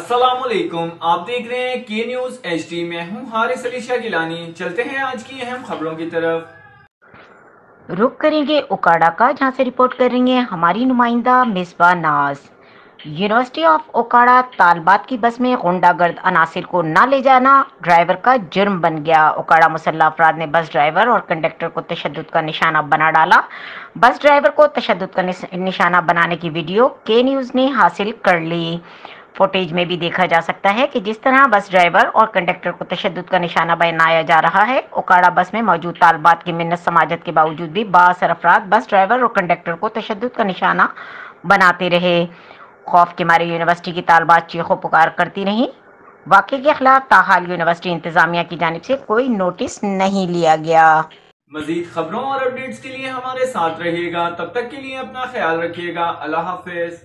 अस्सलाम वालेकुम, आप देख रहे हैं के न्यूज HD। में हूं हारिस अली शाह गिलानी। चलते हैं आज की अहम खबरों की तरफ। रुख करेंगे ओकाड़ा का, जहां से रिपोर्ट कर रही हैं हमारी नुमाइंदा मिसबा नाज। यूनिवर्सिटी ऑफ ओकाड़ा तालबात की बस में गुंडागर्द अनासिर को न ले जाना ड्राइवर का जुर्म बन गया। ओकाड़ा मुसल्लह अफराद ने बस ड्राइवर और कंडक्टर को तशद्दुद का निशाना बना डाला। बस ड्राइवर को तशद्दुद का निशाना बनाने की वीडियो के न्यूज़ ने हासिल कर ली। फुटेज में भी देखा जा सकता है कि जिस तरह बस ड्राइवर और कंडक्टर को तशद्दुद का निशाना बनाया जा रहा है। ओकाड़ा बस में मौजूद तालबात की मिन्नत समाजत के बावजूद भी बाअसर अफराद बस ड्राइवर और कंडक्टर को तशद्दुद का निशाना बनाते रहे। खौफ के मारे यूनिवर्सिटी की तालबात चीखो पुकार करती रहीं। वाक़े के खिलाफ ताहाल यूनिवर्सिटी इंतजामिया की जानिब से कोई नोटिस नहीं लिया गया। मजीद खबरों और अपडेट्स के लिए हमारे साथ रहिएगा। तब तक के लिए अपना ख्याल रखिएगा। अल्लाह हाफिज।